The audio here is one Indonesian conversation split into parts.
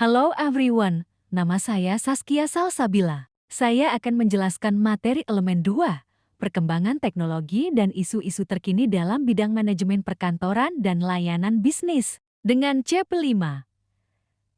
Halo everyone, nama saya Saskia Salsabila. Saya akan menjelaskan materi elemen 2, perkembangan teknologi dan isu-isu terkini dalam bidang manajemen perkantoran dan layanan bisnis. Dengan CP5,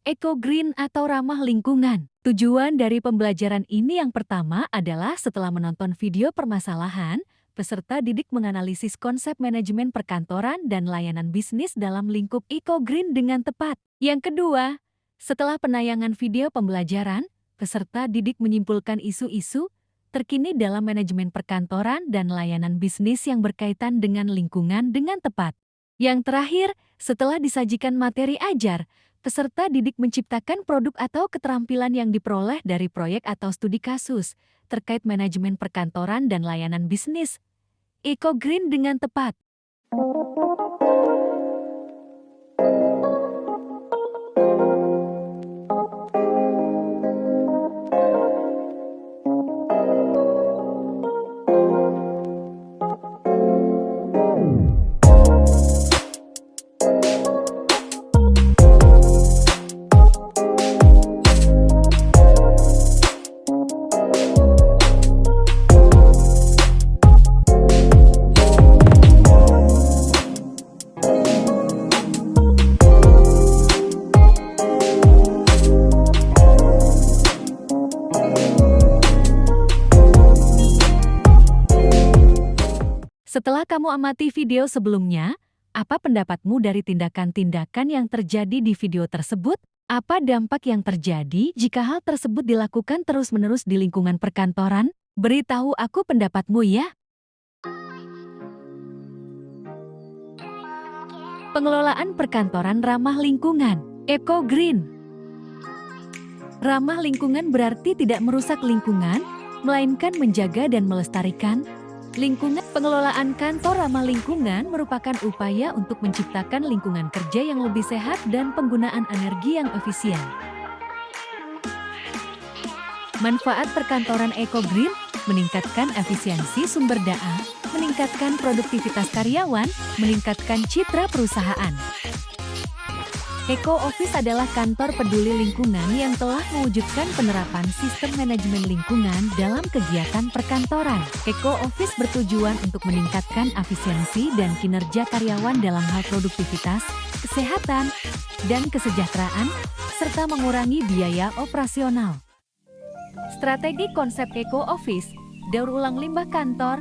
Eco Green atau ramah lingkungan. Tujuan dari pembelajaran ini yang pertama adalah setelah menonton video permasalahan, peserta didik menganalisis konsep manajemen perkantoran dan layanan bisnis dalam lingkup Eco Green dengan tepat. Yang kedua, setelah penayangan video pembelajaran, peserta didik menyimpulkan isu-isu terkini dalam manajemen perkantoran dan layanan bisnis yang berkaitan dengan lingkungan dengan tepat. Yang terakhir, setelah disajikan materi ajar, peserta didik menciptakan produk atau keterampilan yang diperoleh dari proyek atau studi kasus terkait manajemen perkantoran dan layanan bisnis. Eco Green dengan tepat. Setelah kamu amati video sebelumnya, apa pendapatmu dari tindakan-tindakan yang terjadi di video tersebut? Apa dampak yang terjadi jika hal tersebut dilakukan terus-menerus di lingkungan perkantoran? Beritahu aku pendapatmu ya. Pengelolaan perkantoran ramah lingkungan, Eco Green. Ramah lingkungan berarti tidak merusak lingkungan, melainkan menjaga dan melestarikan lingkungan. Pengelolaan kantor ramah lingkungan merupakan upaya untuk menciptakan lingkungan kerja yang lebih sehat dan penggunaan energi yang efisien. Manfaat perkantoran Eco Green meningkatkan efisiensi sumber daya, meningkatkan produktivitas karyawan, meningkatkan citra perusahaan. Eco Office adalah kantor peduli lingkungan yang telah mewujudkan penerapan sistem manajemen lingkungan dalam kegiatan perkantoran. Eco Office bertujuan untuk meningkatkan efisiensi dan kinerja karyawan dalam hal produktivitas, kesehatan, dan kesejahteraan, serta mengurangi biaya operasional. Strategi konsep Eco Office, daur ulang limbah kantor,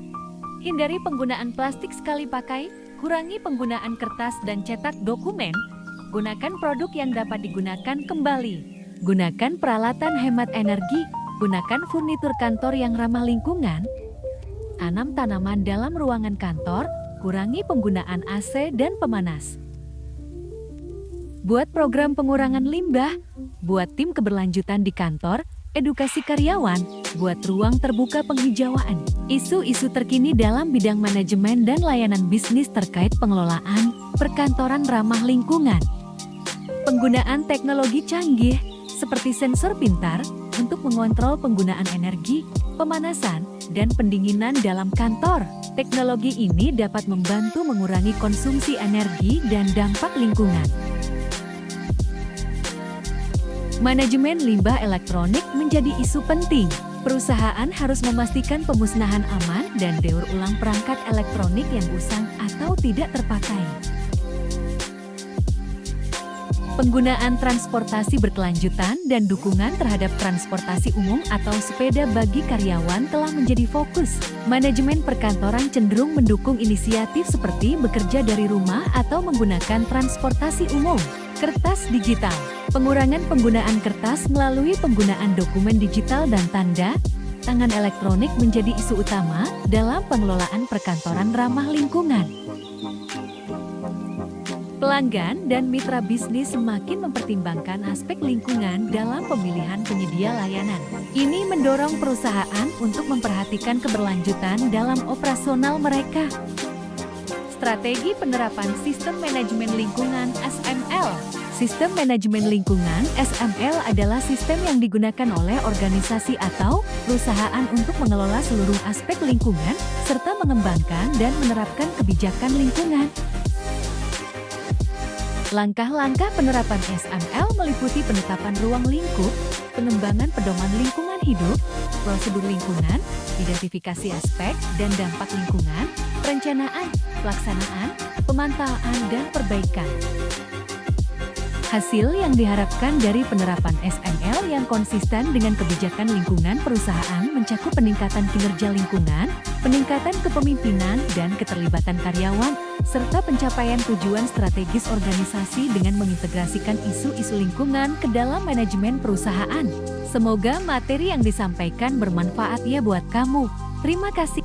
hindari penggunaan plastik sekali pakai, kurangi penggunaan kertas dan cetak dokumen, gunakan produk yang dapat digunakan kembali. Gunakan peralatan hemat energi. Gunakan furnitur kantor yang ramah lingkungan. Tanam tanaman dalam ruangan kantor. Kurangi penggunaan AC dan pemanas. Buat program pengurangan limbah. Buat tim keberlanjutan di kantor. Edukasi karyawan. Buat ruang terbuka penghijauan. Isu-isu terkini dalam bidang manajemen dan layanan bisnis terkait pengelolaan perkantoran ramah lingkungan. Penggunaan teknologi canggih, seperti sensor pintar, untuk mengontrol penggunaan energi, pemanasan, dan pendinginan dalam kantor. Teknologi ini dapat membantu mengurangi konsumsi energi dan dampak lingkungan. Manajemen limbah elektronik menjadi isu penting. Perusahaan harus memastikan pemusnahan aman dan daur ulang perangkat elektronik yang usang atau tidak terpakai. Penggunaan transportasi berkelanjutan dan dukungan terhadap transportasi umum atau sepeda bagi karyawan telah menjadi fokus. Manajemen perkantoran cenderung mendukung inisiatif seperti bekerja dari rumah atau menggunakan transportasi umum. Kertas digital. Pengurangan penggunaan kertas melalui penggunaan dokumen digital dan tanda tangan elektronik menjadi isu utama dalam pengelolaan perkantoran ramah lingkungan. Pelanggan dan mitra bisnis semakin mempertimbangkan aspek lingkungan dalam pemilihan penyedia layanan. Ini mendorong perusahaan untuk memperhatikan keberlanjutan dalam operasional mereka. Strategi penerapan Sistem Manajemen Lingkungan (SML). Sistem Manajemen Lingkungan (SML) adalah sistem yang digunakan oleh organisasi atau perusahaan untuk mengelola seluruh aspek lingkungan serta mengembangkan dan menerapkan kebijakan lingkungan. Langkah-langkah penerapan SML meliputi penetapan ruang lingkup, pengembangan pedoman lingkungan hidup, prosedur lingkungan, identifikasi aspek dan dampak lingkungan, perencanaan, pelaksanaan, pemantauan, dan perbaikan. Hasil yang diharapkan dari penerapan SML yang konsisten dengan kebijakan lingkungan perusahaan mencakup peningkatan kinerja lingkungan, peningkatan kepemimpinan dan keterlibatan karyawan, serta pencapaian tujuan strategis organisasi dengan mengintegrasikan isu-isu lingkungan ke dalam manajemen perusahaan. Semoga materi yang disampaikan bermanfaat ya buat kamu. Terima kasih.